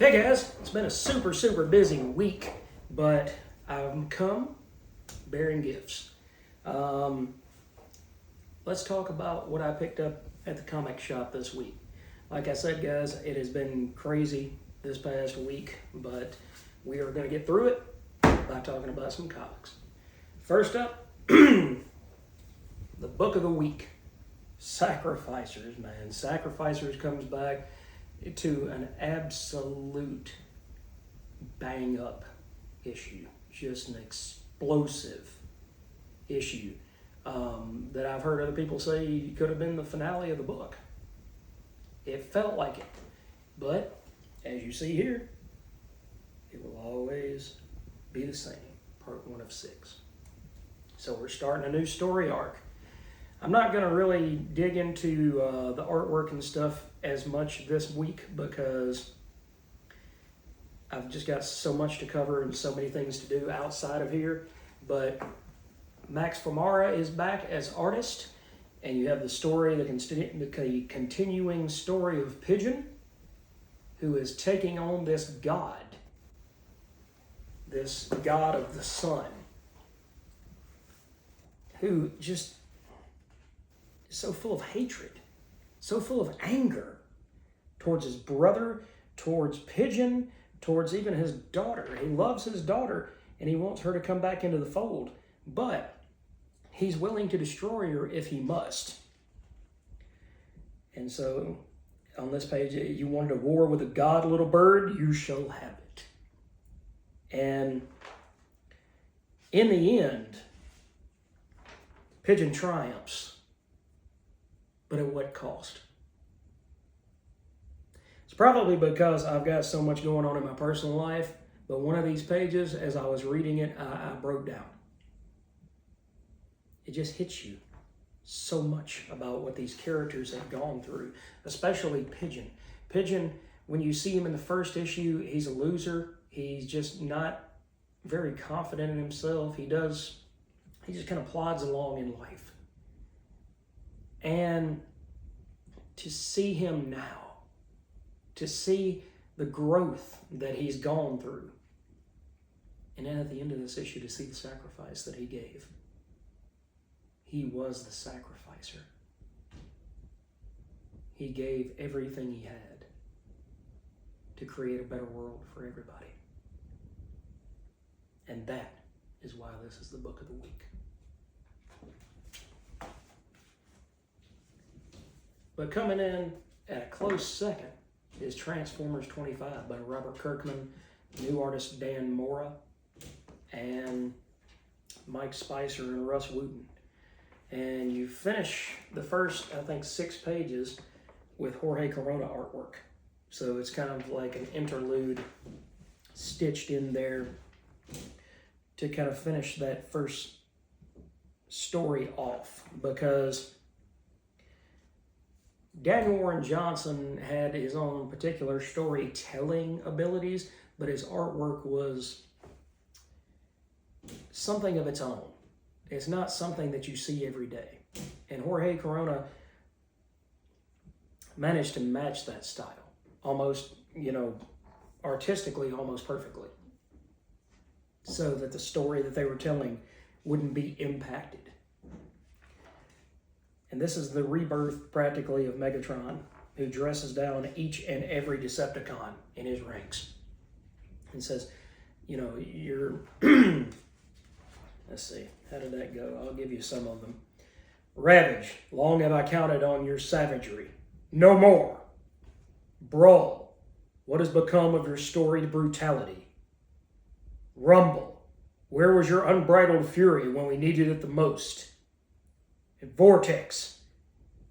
Hey guys, it's been a super busy week, but I've come bearing gifts. Um, let's talk about what I picked up at the comic shop this week. Like I said, guys, it has been crazy this past week, but we are going to get through it by talking about some comics. First up, the book of the week, Sacrificers, man. Sacrificers comes back to an absolute bang up issue, just an explosive issue that I've heard other people say could have been the finale of the book. It felt like it, but as you see here, it will always be the same. Part 1 of 6. So we're starting a new story arc. I'm not going to really dig into the artwork and stuff as much this week because I've just got so much to cover and so many things to do outside of here. But Max Famara is back as artist, and you have the story, the continuing story of Pigeon, who is taking on this god of the sun, who just is so full of hatred, so full of anger towards his brother, towards Pigeon, towards even his daughter. He loves his daughter and he wants her to come back into the fold, but he's willing to destroy her if he must. And so on this page, you wanted a war with a god, little bird, you shall have it. And in the end, Pigeon triumphs. But at what cost? It's probably because I've got so much going on in my personal life, but one of these pages, as I was reading it, I broke down. It just hits you so much about what these characters have gone through, especially Pigeon. Pigeon, when you see him in the first issue, he's a loser. He's just not very confident in himself. He just kind of plods along in life. And to see him now, to see the growth that he's gone through, and then at the end of this issue to see the sacrifice that he gave. He was the sacrificer. He gave everything he had to create a better world for everybody. And that is why this is the book of the week. But coming in at a close second is Transformers 25 by Robert Kirkman, new artist Dan Mora, and Mike Spicer and Russ Wooten. And you finish the first, 6 pages with Jorge Corona artwork. So it's kind of like an interlude stitched in there to kind of finish that first story off, because Daniel Warren Johnson had his own particular storytelling abilities, but his artwork was something of its own. It's not something that you see every day. And Jorge Corona managed to match that style almost, artistically, almost perfectly, so that the story that they were telling wouldn't be impacted. And this is the rebirth, practically, of Megatron, who dresses down each and every Decepticon in his ranks and says, you're... Let's see, how did that go? I'll give you some of them. Ravage, long have I counted on your savagery. No more. Brawl, what has become of your storied brutality? Rumble, where was your unbridled fury when we needed it the most? And Vortex,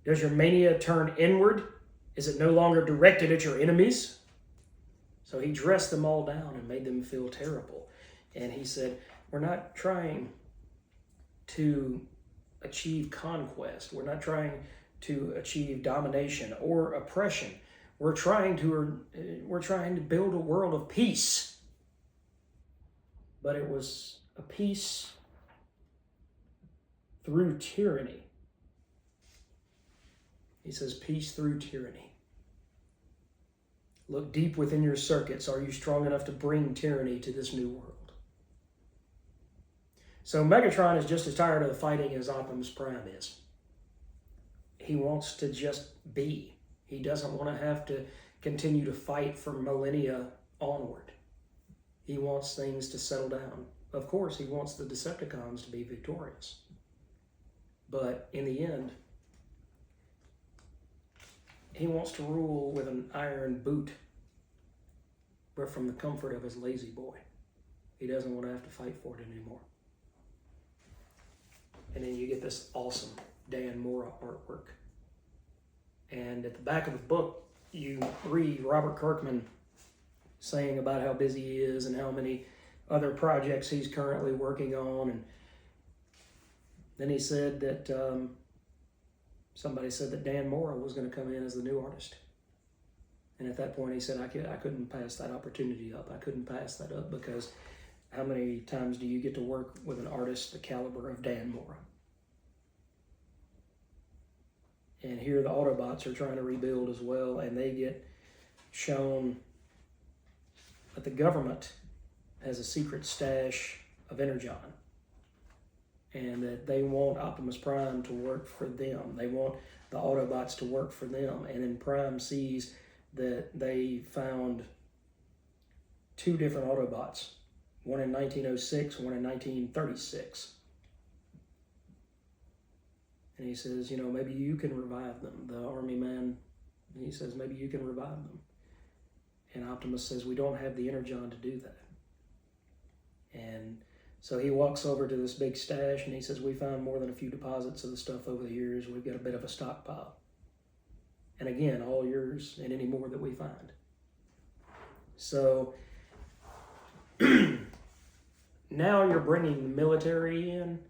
does your mania turn inward? Is it no longer directed at your enemies? So he dressed them all down and made them feel terrible. And he said, we're not trying to achieve conquest. We're not trying to achieve domination or oppression. We're trying to build a world of peace. But it was a peace through tyranny. He says, peace through tyranny. Look deep within your circuits. Are you strong enough to bring tyranny to this new world? So Megatron is just as tired of the fighting as Optimus Prime is. He wants to just be. He doesn't want to have to continue to fight for millennia onward. He wants things to settle down. Of course, he wants the Decepticons to be victorious. But in the end, he wants to rule with an iron boot, but from the comfort of his lazy boy. He doesn't want to have to fight for it anymore. And then you get this awesome Dan Mora artwork. And at the back of the book, you read Robert Kirkman saying about how busy he is and how many other projects he's currently working on. And then he said that somebody said that Dan Mora was going to come in as the new artist. And at that point, he said, I couldn't pass that opportunity up. I couldn't pass that up because how many times do you get to work with an artist the caliber of Dan Mora? And here the Autobots are trying to rebuild as well, and they get shown that the government has a secret stash of Energon, and that they want Optimus Prime to work for them. They want the Autobots to work for them. And then Prime sees that they found two different Autobots, one in 1906, one in 1936. And he says, maybe you can revive them. The army man, he says, maybe you can revive them. And Optimus says, we don't have the Energon to do that. And so he walks over to this big stash and he says, we found more than a few deposits of the stuff over the years. We've got a bit of a stockpile. And again, all yours and any more that we find. So now you're bringing the military in.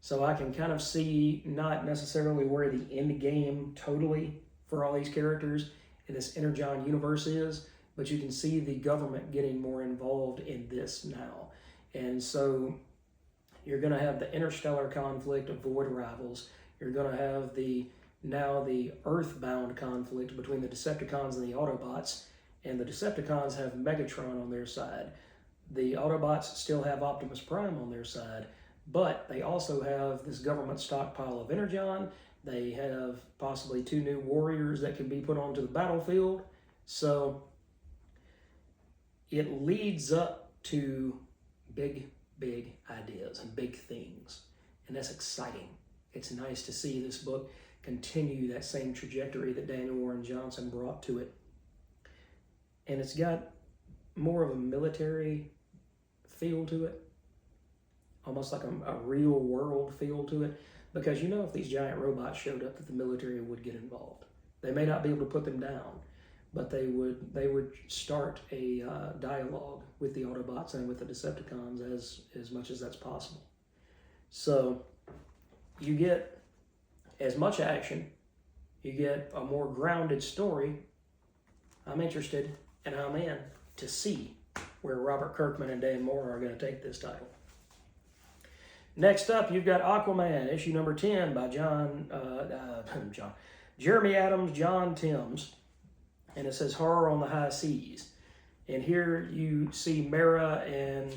So I can kind of see not necessarily where the end game totally for all these characters in this Energon universe is, but you can see the government getting more involved in this now. And so you're going to have the interstellar conflict of void rivals. You're going to have the Earthbound conflict between the Decepticons and the Autobots. And the Decepticons have Megatron on their side. The Autobots still have Optimus Prime on their side. But they also have this government stockpile of Energon. They have possibly two new warriors that can be put onto the battlefield. So it leads up to big ideas and big things. And that's exciting. It's nice to see this book continue that same trajectory that Daniel Warren Johnson brought to it. And it's got more of a military feel to it. Almost like a real world feel to it. Because if these giant robots showed up, that the military would get involved. They may not be able to put them down, but they would start a dialogue with the Autobots and with the Decepticons as much as that's possible. So you get as much action, you get a more grounded story. I'm interested and I'm in to see where Robert Kirkman and Dan Mora are going to take this title. Next up, you've got Aquaman, issue number 10 by Jeremy Adams, John Timms. And it says Horror on the High Seas. And here you see Mera and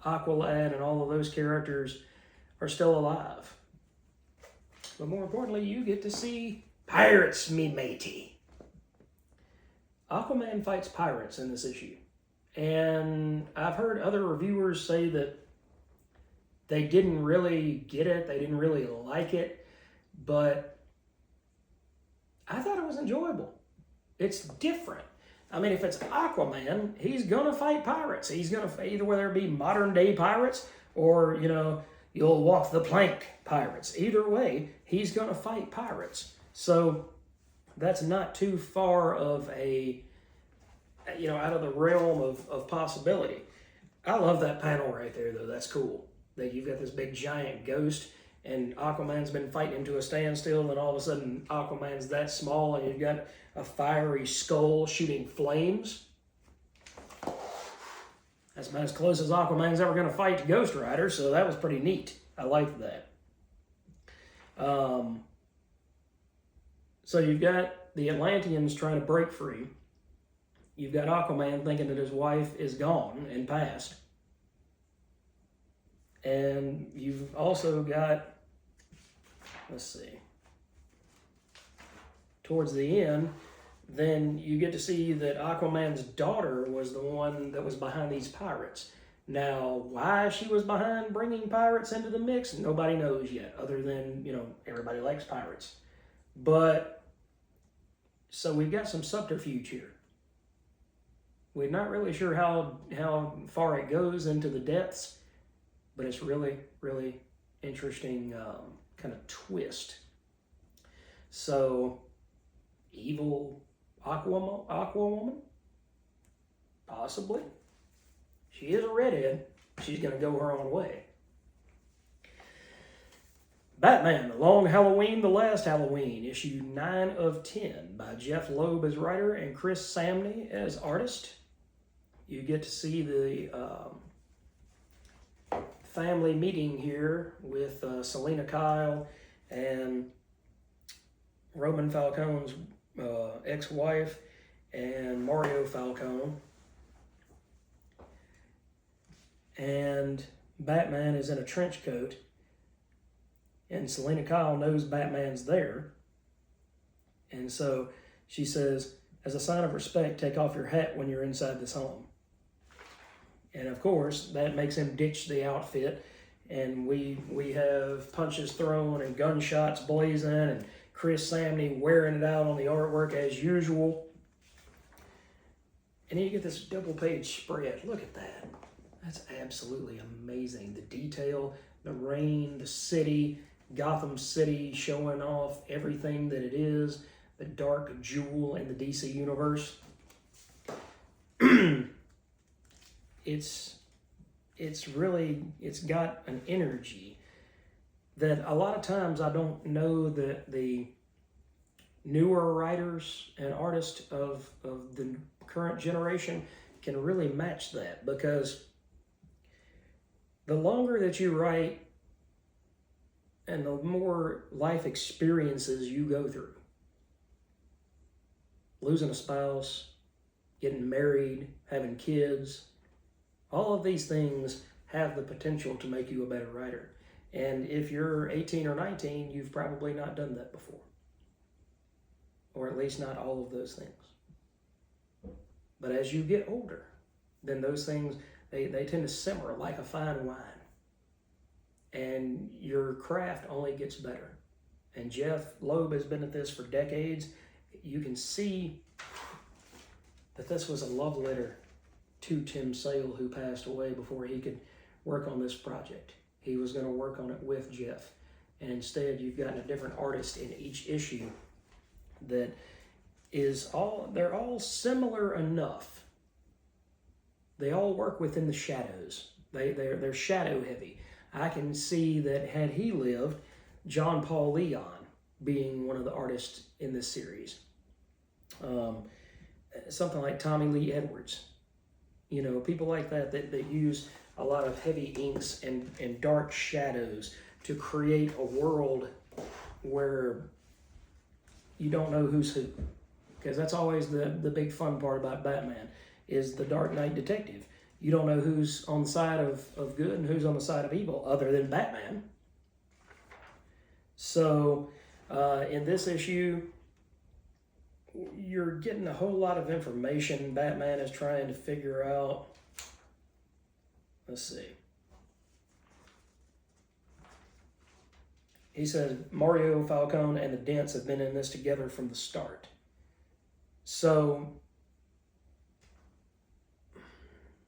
Aqualad and all of those characters are still alive. But more importantly, you get to see pirates, me matey. Aquaman fights pirates in this issue. And I've heard other reviewers say that they didn't really get it, they didn't really like it, but I thought it was enjoyable. It's different. I mean, if it's Aquaman, he's gonna fight pirates. He's gonna either whether it be modern day pirates or, you'll walk the plank pirates. Either way, he's gonna fight pirates. So that's not too far of out of the realm of possibility. I love that panel right there, though. That's cool. That you've got this big giant ghost and Aquaman's been fighting him to a standstill, and all of a sudden Aquaman's that small and you've got a fiery skull shooting flames. That's about as close as Aquaman's ever going to fight to Ghost Rider, so that was pretty neat. I liked that. So you've got the Atlanteans trying to break free, you've got Aquaman thinking that his wife is gone and passed. And you've also got, let's see, towards the end, then you get to see that Aquaman's daughter was the one that was behind these pirates. Now, why she was behind bringing pirates into the mix, nobody knows yet, other than, everybody likes pirates. But, so we've got some subterfuge here. We're not really sure how far it goes into the depths, but it's really, really interesting kind of twist. So, evil Aquawoman? Possibly. She is a redhead. She's going to go her own way. Batman, The Long Halloween, The Last Halloween, issue 9 of 10 by Jeff Loeb as writer and Chris Samney as artist. You get to see the family meeting here with Selina Kyle and Roman Falcone's ex-wife and Mario Falcone. And Batman is in a trench coat, and Selina Kyle knows Batman's there. And so she says, as a sign of respect, take off your hat when you're inside this home. And of course, that makes him ditch the outfit, and we have punches thrown and gunshots blazing, and Chris Samney wearing it out on the artwork as usual. And then you get this double-page spread. Look at that. That's absolutely amazing. The detail, the rain, the city, Gotham City showing off everything that it is, the dark jewel in the DC universe. It's got an energy that a lot of times I don't know that the newer writers and artists of the current generation can really match that, because the longer that you write and the more life experiences you go through, losing a spouse, getting married, having kids, all of these things have the potential to make you a better writer. And if you're 18 or 19, you've probably not done that before. Or at least not all of those things. But as you get older, then those things, they tend to simmer like a fine wine. And your craft only gets better. And Jeff Loeb has been at this for decades. You can see that this was a love letter to Tim Sale, who passed away before he could work on this project. He was going to work on it with Jeff. And instead, you've gotten a different artist in each issue that they're all similar enough. They all work within the shadows. They're shadow heavy. I can see that had he lived, John Paul Leon being one of the artists in this series. Something like Tommy Lee Edwards. People like that use a lot of heavy inks and dark shadows to create a world where you don't know who's who. Because that's always the big fun part about Batman, is the Dark Knight detective. You don't know who's on the side of good and who's on the side of evil, other than Batman. So, in this issue, you're getting a whole lot of information Batman is trying to figure out. Let's see. He says, Mario Falcone and the Dents have been in this together from the start. So,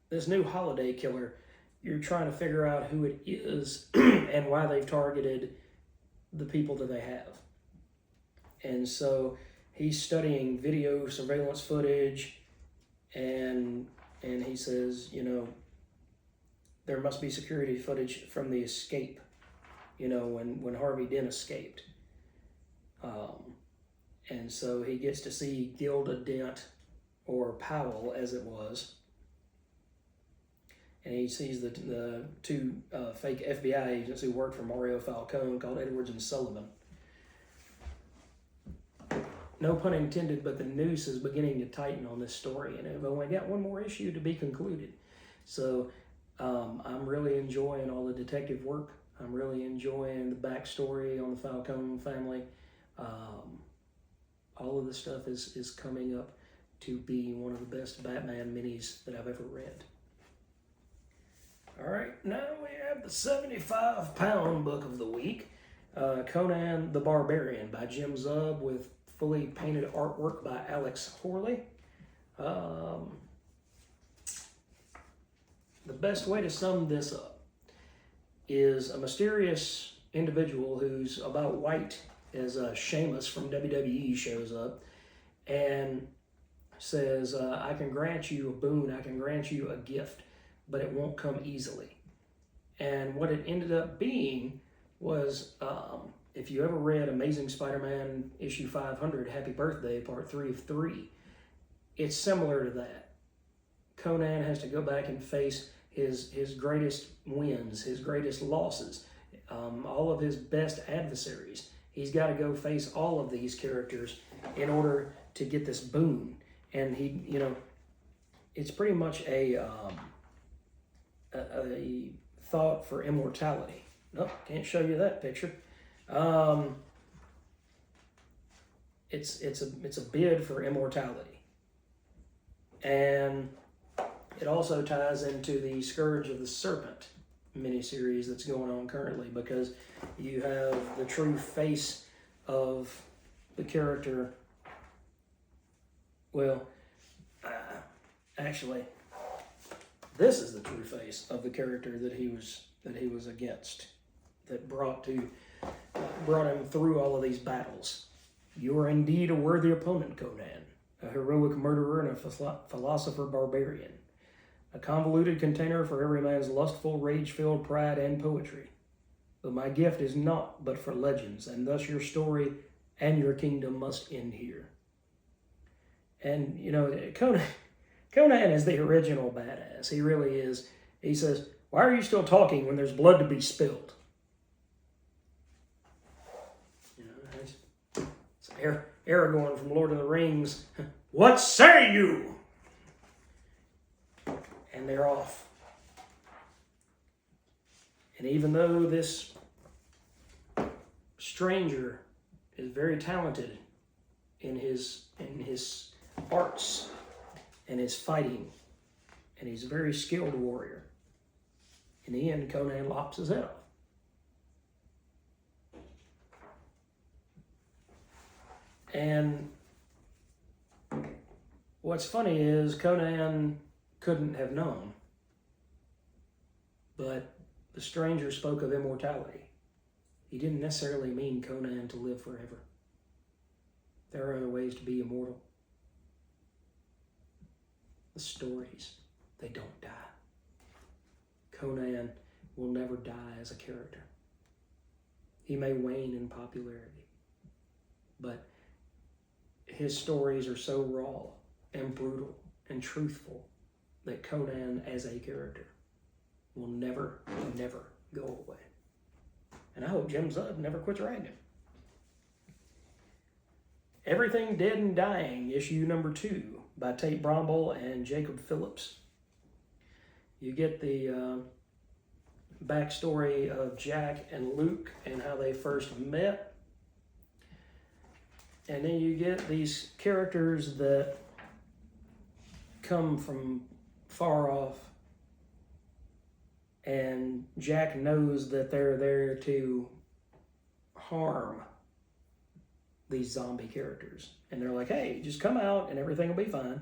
this new holiday killer, you're trying to figure out who it is and why they've targeted the people that they have. And so he's studying video surveillance footage, and he says, there must be security footage from the escape, when Harvey Dent escaped. And so he gets to see Gilda Dent, or Powell as it was, and he sees the two fake FBI agents who worked for Mario Falcone called Edwards and Sullivan. no pun intended, but the noose is beginning to tighten on this story, and I've only got one more issue to be concluded. So I'm really enjoying all the detective work. I'm really enjoying the backstory on the Falcone family. All of this stuff is coming up to be one of the best Batman minis that I've ever read. All right, now we have the 75-pound book of the week, Conan the Barbarian by Jim Zub with fully painted artwork by Alex Horley. The best way to sum this up is a mysterious individual who's about white as Sheamus from WWE shows up and says, I can grant you a boon, I can grant you a gift, but it won't come easily. And what it ended up being was, if you ever read Amazing Spider-Man issue 500, Happy Birthday, part 3 of 3, it's similar to that. Conan has to go back and face his greatest wins, his greatest losses, all of his best adversaries. He's got to go face all of these characters in order to get this boon. And he, it's pretty much a thought for immortality. Nope, can't show you that picture. It's a bid for immortality, and it also ties into the Scourge of the Serpent miniseries that's going on currently, because you have the true face of the character. Well, actually, this is the true face of the character that he was against, that brought him through all of these battles. You are indeed a worthy opponent, Conan, a heroic murderer and a philosopher barbarian, a convoluted container for every man's lustful, rage-filled pride and poetry. But my gift is naught but for legends, and thus your story and your kingdom must end here. And, Conan is the original badass. He really is. He says, why are you still talking when there's blood to be spilled? It's Aragorn from Lord of the Rings. What say you? And they're off. And even though this stranger is very talented in his arts and his fighting, and he's a very skilled warrior, in the end, Conan lops his head off. And what's funny is Conan couldn't have known, but the stranger spoke of immortality. He didn't necessarily mean Conan to live forever. There are other ways to be immortal. The stories, they don't die. Conan will never die as a character. He may wane in popularity, but his stories are so raw and brutal and truthful that Conan as a character will never, never go away. And I hope Jim Zub never quits writing him. Everything Dead and Dying, issue number 2 by Tate Brombal and Jacob Phillips. You get the backstory of Jack and Luke and how they first met. And then you get these characters that come from far off, and Jack knows that they're there to harm these zombie characters. And they're like, hey, just come out and everything will be fine.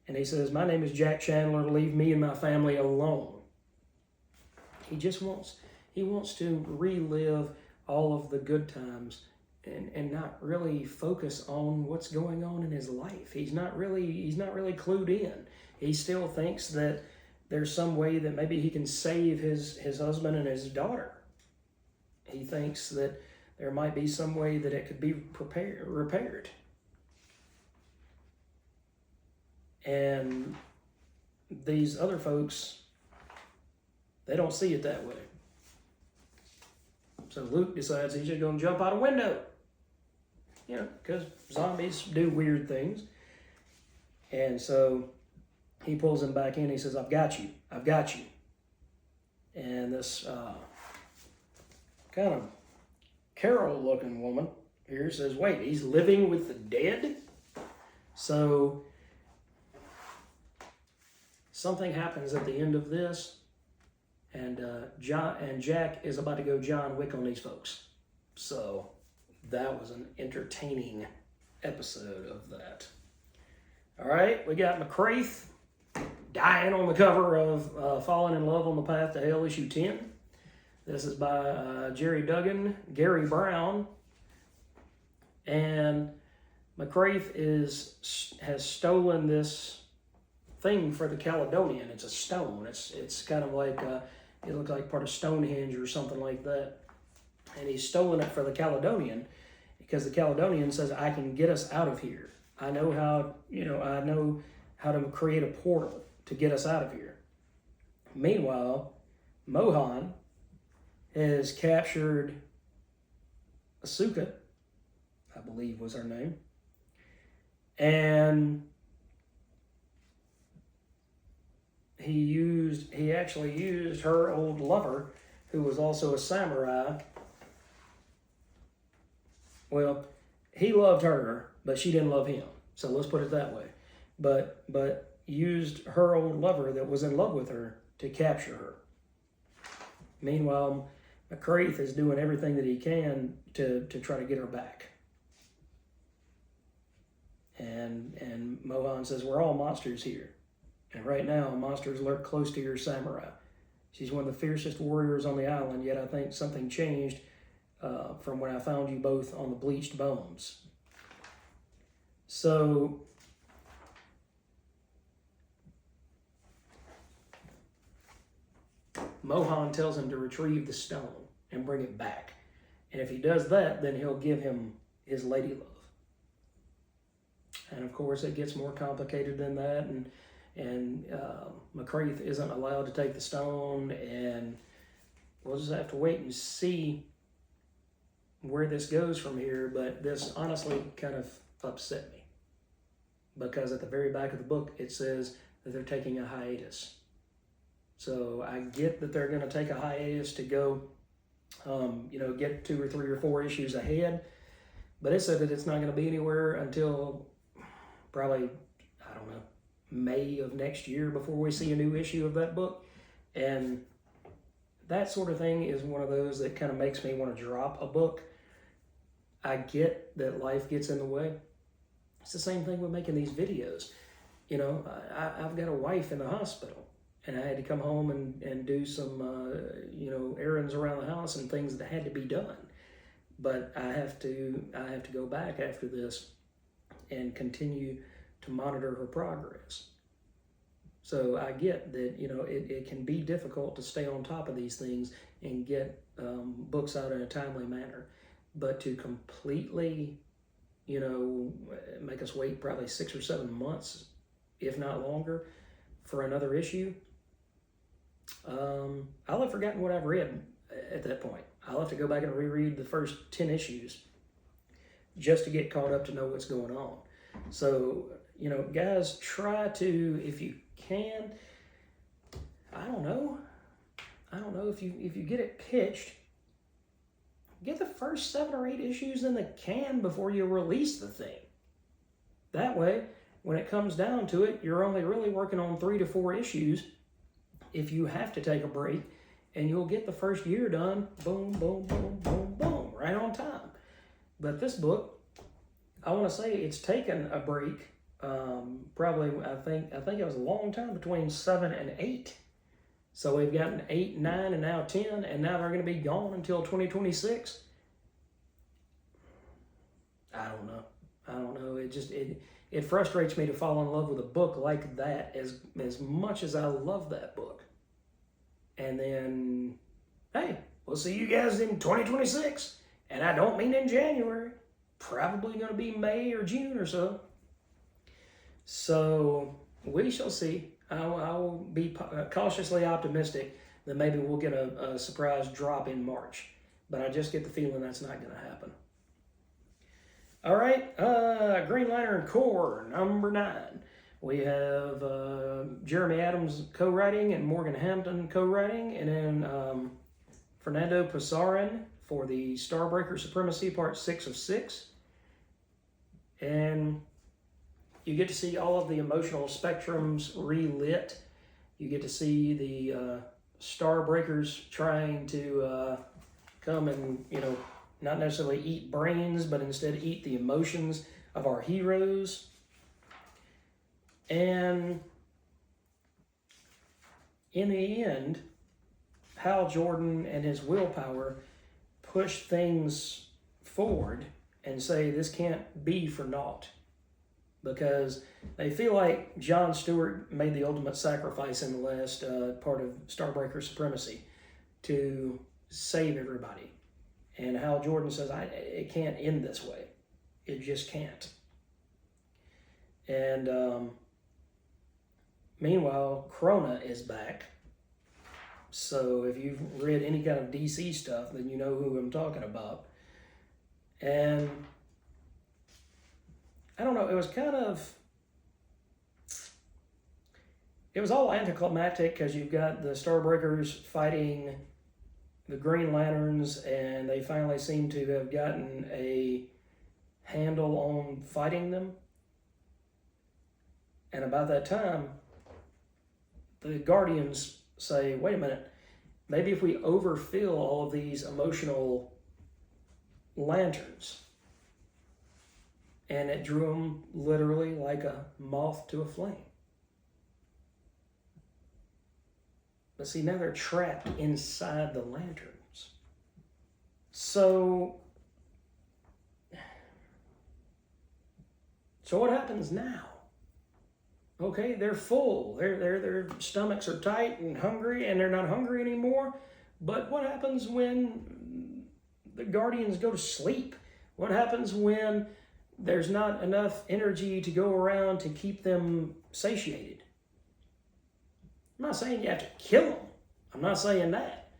And he says, my name is Jack Chandler, leave me and my family alone. He just wants to relive all of the good times and not really focus on what's going on in his life. He's not really clued in. He still thinks that there's some way that maybe he can save his husband and his daughter. He thinks that there might be some way that it could be repaired. And these other folks, they don't see it that way. So Luke decides he's just going to jump out a window. you know, because zombies do weird things. And so he pulls him back in. He says, I've got you. I've got you. And this kind of Carol-looking woman here says, wait, he's living with the dead? So something happens at the end of this, and Jack is about to go John Wick on these folks. So that was an entertaining episode of that. All right, we got McCraith dying on the cover of Falling in Love on the Path to Hell, issue 10. This is by Jerry Duggan, Gary Brown, and McCraith has stolen this thing for the Caledonian. It's a stone. It's kind of like it looks like part of Stonehenge or something like that, and he's stolen it for the Caledonian because the Caledonian says, "I can get us out of here. I know how to create a portal to get us out of here." Meanwhile, Mohan has captured Asuka, I believe was her name, and he actually used her old lover, who was also a samurai. Well, he loved her, but she didn't love him. So let's put it that way. But used her old lover that was in love with her to capture her. Meanwhile, McCraith is doing everything that he can to try to get her back. And Mohan says, we're all monsters here. And right now, monsters lurk close to your samurai. She's one of the fiercest warriors on the island, yet I think something changed from when I found you both on the bleached bones. So Mohan tells him to retrieve the stone and bring it back. And if he does that, then he'll give him his lady love. And of course, it gets more complicated than that. And McCraith isn't allowed to take the stone. And we'll just have to wait and see where this goes from here. But this honestly kind of upset me, because at the very back of the book, it says that they're taking a hiatus. So I get that they're going to take a hiatus to go, get 2 or 3 or 4 issues ahead. But it said that it's not going to be anywhere until probably, I don't know, May of next year before we see a new issue of that book. And that sort of thing is one of those that kind of makes me want to drop a book. I get that life gets in the way. It's the same thing with making these videos. You know, I've got a wife in the hospital, and I had to come home and do some, errands around the house and things that had to be done. But I have to go back after this and continue to monitor her progress. So I get that, it can be difficult to stay on top of these things and get books out in a timely manner. But to completely, make us wait probably 6 or 7 months, if not longer, for another issue, I'll have forgotten what I've read at that point. I'll have to go back and reread the first 10 issues just to get caught up to know what's going on. So, guys, try to, if you can, I don't know if you get it pitched, get the first 7 or 8 issues in the can before you release the thing. That way, when it comes down to it, you're only really working on 3 to 4 issues if you have to take a break, and you'll get the first year done, boom, boom, boom, boom, boom, right on time. But this book, I want to say it's taken a break, probably, I think it was a long time, between 7 and 8. So we've gotten 8, 9, and now 10, and now they're going to be gone until 2026. I don't know. It frustrates me to fall in love with a book like that as much as I love that book. And then, hey, we'll see you guys in 2026. And I don't mean in January. Probably going to be May or June or so. So we shall see. I will be cautiously optimistic that maybe we'll get a surprise drop in March. But I just get the feeling that's not going to happen. All right, Green Lantern Corps, number 9. We have Jeremy Adams co-writing and Morgan Hampton co-writing, and then Fernando Pasarin for the Starbreaker Supremacy, Part 6 of 6. And you get to see all of the emotional spectrums relit. You get to see the Starbreakers trying to come and, not necessarily eat brains, but instead eat the emotions of our heroes. And in the end, Hal Jordan and his willpower push things forward and say this can't be for naught. Because they feel like John Stewart made the ultimate sacrifice in the last part of Starbreaker Supremacy to save everybody. And Hal Jordan says, it can't end this way. It just can't. And meanwhile, Krona is back. So if you've read any kind of DC stuff, then you know who I'm talking about. And I don't know, it was all anticlimactic because you've got the Starbreakers fighting the Green Lanterns, and they finally seem to have gotten a handle on fighting them. And about that time, the Guardians say, wait a minute, maybe if we overfill all of these emotional lanterns. And it drew them literally like a moth to a flame. But see, now they're trapped inside the lanterns. So what happens now? Okay, they're full. Their stomachs are tight and hungry, and they're not hungry anymore. But what happens when the Guardians go to sleep? What happens when there's not enough energy to go around to keep them satiated? I'm not saying you have to kill them. I'm not saying that.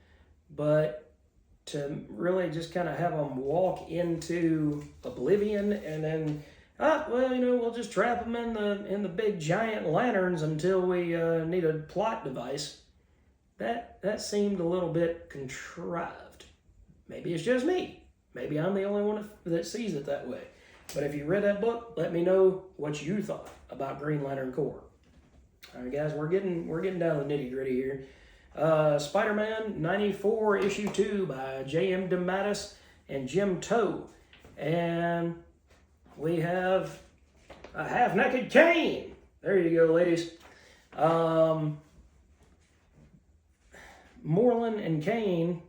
But to really just kind of have them walk into oblivion and then, we'll just trap them in the big giant lanterns until we need a plot device. That seemed a little bit contrived. Maybe it's just me. Maybe I'm the only one that sees it that way. But if you read that book, let me know what you thought about Green Lantern Corps. All right, guys, we're getting down to the nitty gritty here. Spider-Man 94 issue 2 by J.M. DeMatteis and Jim Towe, and we have a half-naked Kane. There you go, ladies. Moreland and Kane.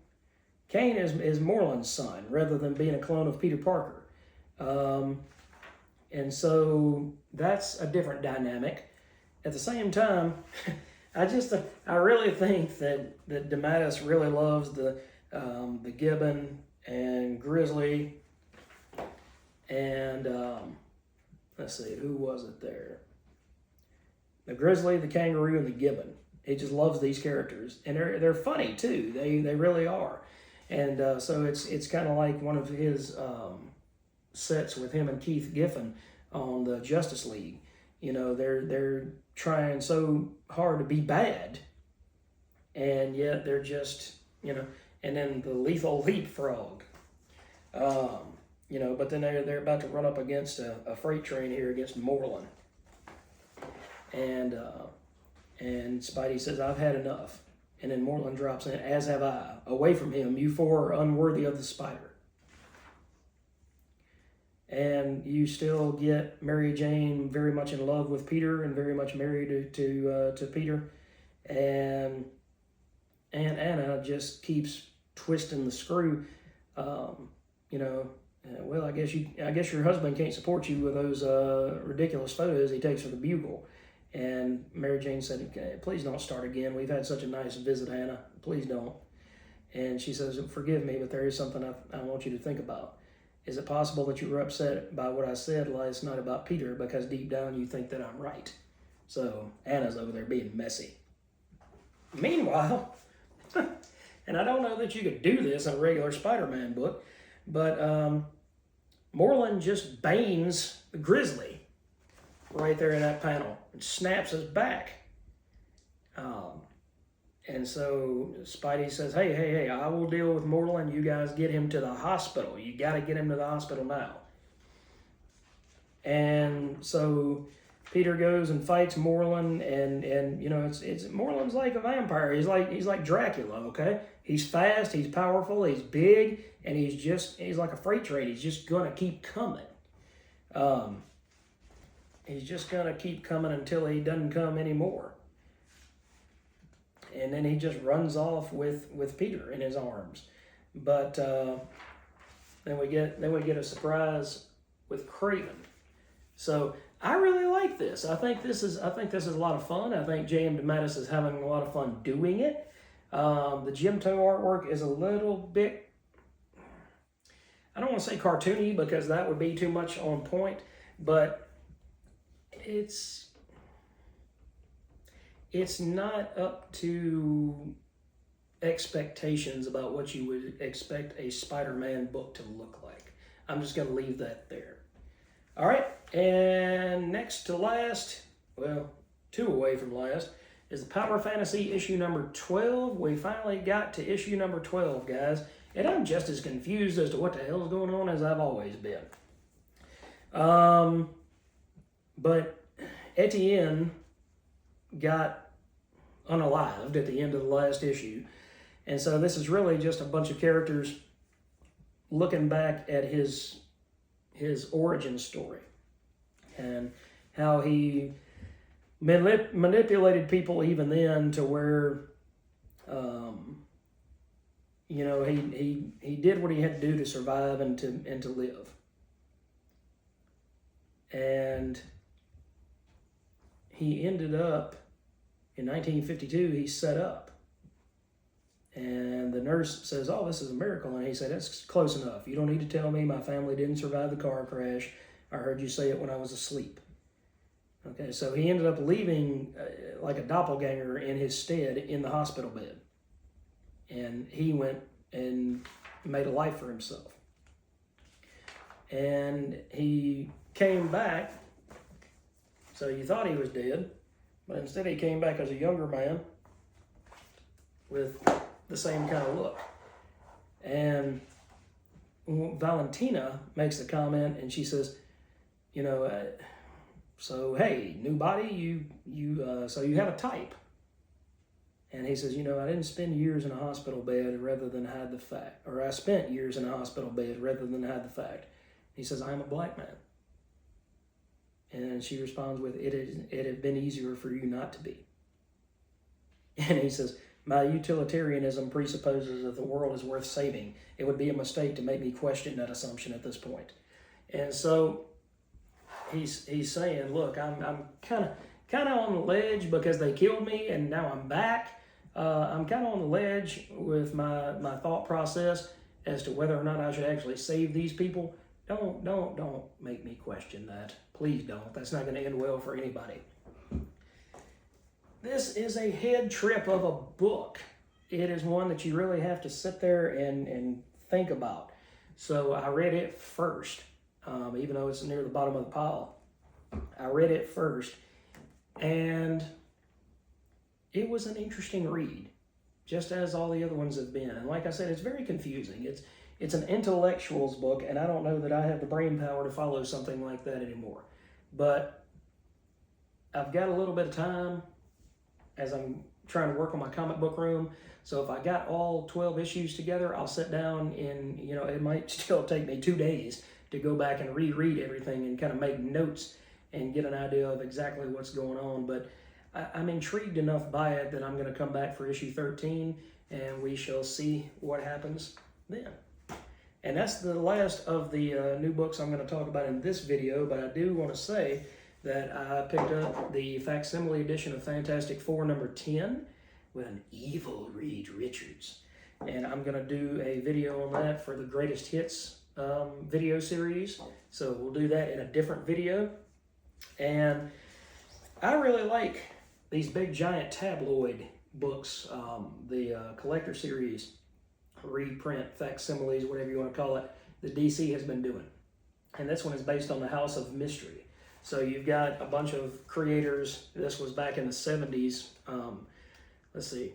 Kane is Moreland's son, rather than being a clone of Peter Parker. And so that's a different dynamic. At the same time, I really think that DeMatteis really loves the Gibbon and Grizzly and let's see, who was it there? The Grizzly, the Kangaroo, and the Gibbon. He just loves these characters, and they're funny too. They really are, and so it's kind of like one of his sets with him and Keith Giffen on the Justice League. They're trying so hard to be bad, and yet they're just, and then the Lethal Leapfrog, but then they're about to run up against a freight train here against Moreland, and Spidey says, I've had enough, and then Moreland drops in, as have I. Away from him, you four are unworthy of the spider. And you still get Mary Jane very much in love with Peter and very much married to Peter, and Anna just keeps twisting the screw. Well, I guess your husband can't support you with those ridiculous photos he takes for the Bugle. And Mary Jane said, okay, please don't start again. We've had such a nice visit, Anna. Please don't. And she says, forgive me, but there is something I want you to think about. Is it possible that you were upset by what I said last night about Peter because deep down you think that I'm right? So Anna's over there being messy. Meanwhile, and I don't know that you could do this in a regular Spider-Man book, but Moreland just banes the Grizzly right there in that panel and snaps his back. And so Spidey says, hey, I will deal with Moreland. You guys get him to the hospital. You got to get him to the hospital now. And so Peter goes and fights Moreland, and you know, it's Moreland's like a vampire. He's like Dracula, okay? He's fast, he's powerful, he's big, and he's like a freight train. He's just gonna keep coming. He's just gonna keep coming until he doesn't come anymore. And then he just runs off with Peter in his arms. But then we get a surprise with Kraven. So I really like this. I think this is a lot of fun. I think J.M. DeMatteis is having a lot of fun doing it. The Gemto artwork is a little bit, I don't want to say cartoony because that would be too much on point, but it's not up to expectations about what you would expect a Spider-Man book to look like. I'm just going to leave that there. All right, and next to last, well, two away from last, is the Power Fantasy issue number 12. We finally got to issue number 12, guys, and I'm just as confused as to what the hell is going on as I've always been. But Etienne got unalived at the end of the last issue, and so this is really just a bunch of characters looking back at his origin story and how he manipulated people even then to where, you know, he did what he had to do to survive and to live. And he ended up, in 1952, he's set up. And the nurse says, oh, this is a miracle. And he said, that's close enough. You don't need to tell me my family didn't survive the car crash. I heard you say it when I was asleep. Okay, so he ended up leaving like a doppelganger in his stead in the hospital bed. And he went and made a life for himself. And he came back. So you thought he was dead, but instead he came back as a younger man with the same kind of look. And Valentina makes the comment, and she says, you know, so hey, new body, so you have a type. And he says, you know, I didn't spend years in a hospital bed rather than hide the fact, or I spent years in a hospital bed rather than hide the fact. He says, I'm a black man. And she responds with, it had been easier for you not to be. And he says, my utilitarianism presupposes that the world is worth saving. It would be a mistake to make me question that assumption at this point. And so he's saying, look, I'm kind of on the ledge because they killed me and now I'm back. I'm kind of on the ledge with my thought process as to whether or not I should actually save these people. Don't make me question that. Please don't. That's not going to end well for anybody. This is a head trip of a book. It is one that you really have to sit there and think about. So I read it first, even though it's near the bottom of the pile. I read it first, and it was an interesting read, just as all the other ones have been. And like I said, it's very confusing. It's an intellectual's book, and I don't know that I have the brain power to follow something like that anymore. But I've got a little bit of time as I'm trying to work on my comic book room. So if I got all 12 issues together, I'll sit down and, you know, it might still take me 2 days to go back and reread everything and kind of make notes and get an idea of exactly what's going on. But I'm intrigued enough by it that I'm going to come back for issue 13, and we shall see what happens then. And that's the last of the new books I'm going to talk about in this video, but I do want to say that I picked up the facsimile edition of Fantastic Four number 10 with an evil Reed Richards. And I'm going to do a video on that for the Greatest Hits video series. So we'll do that in a different video. And I really like these big giant tabloid books, the collector series, reprint, facsimiles, whatever you want to call it, that DC has been doing. and this one is based on the House of Mystery. So you've got a bunch of creators. This was back in the 70s. Let's see.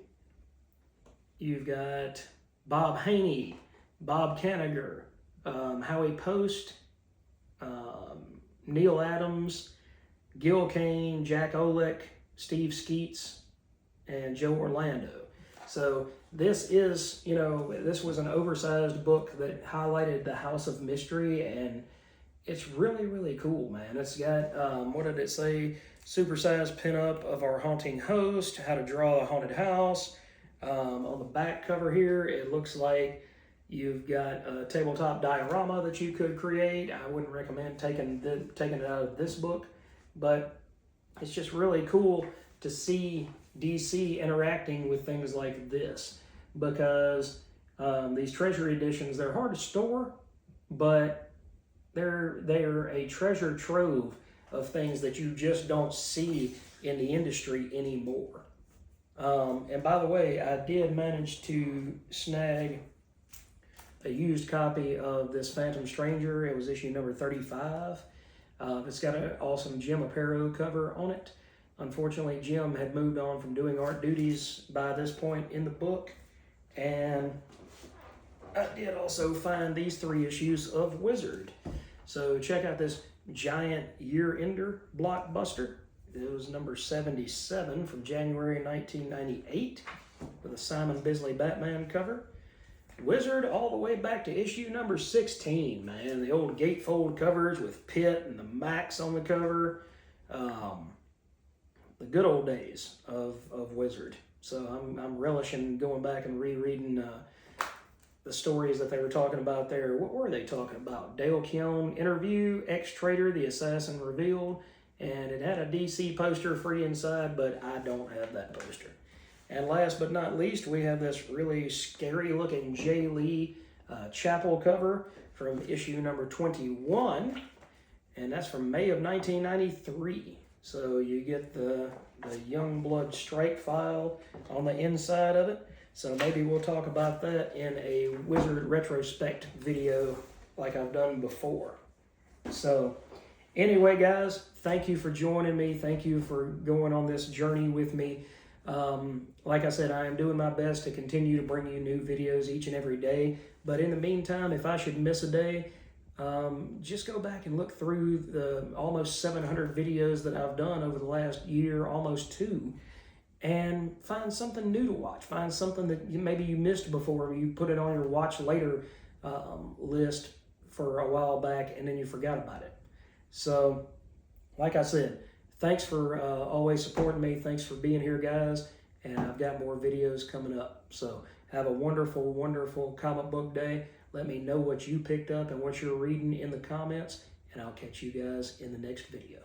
You've got Bob Haney, Bob Kanigher, Howie Post, Neil Adams, Gil Kane, Jack Olick, Steve Skeets, and Joe Orlando. So this is, this was an oversized book that highlighted the House of Mystery, and it's really, really cool, man. It's got, what did it say? Supersized pinup of our haunting host, how to draw a haunted house. On the back cover here, it looks like you've got a tabletop diorama that you could create. I wouldn't recommend taking it out of this book, but it's just really cool to see DC interacting with things like this, because these treasury editions, they're hard to store, but they're a treasure trove of things that you just don't see in the industry anymore. And by the way, I did manage to snag a used copy of this Phantom Stranger. It was issue number 35. It's got an awesome Jim Aparo cover on it. Unfortunately, Jim had moved on from doing art duties by this point in the book. And I did also find these 3 issues of Wizard. So check out this giant year-ender blockbuster. It was number 77 from January 1998 with a Simon Bisley Batman cover. Wizard all the way back to issue number 16, man. The old gatefold covers with Pitt and the Max on the cover. The good old days of Wizard. So I'm relishing going back and rereading the stories that they were talking about there. What were they talking about? Dale Keown interview, X-Trader, the assassin revealed, and it had a DC poster free inside, but I don't have that poster. And last but not least, we have this really scary looking Jay Lee Chapel cover from issue number 21, and that's from May of 1993. So you get the Youngblood strike file on the inside of it. So maybe we'll talk about that in a Wizard retrospect video like I've done before. So anyway, guys, thank you for joining me. Thank you for going on this journey with me. Like I said, I am doing my best to continue to bring you new videos each and every day. But in the meantime, if I should miss a day, just go back and look through the almost 700 videos that I've done over the last year, almost 2, and find something new to watch. Find something that maybe you missed before. You put it on your watch later list for a while back, and then you forgot about it. So, like I said, thanks for always supporting me. Thanks for being here, guys. And I've got more videos coming up. So have a wonderful, wonderful comic book day. Let me know what you picked up and what you're reading in the comments, and I'll catch you guys in the next video.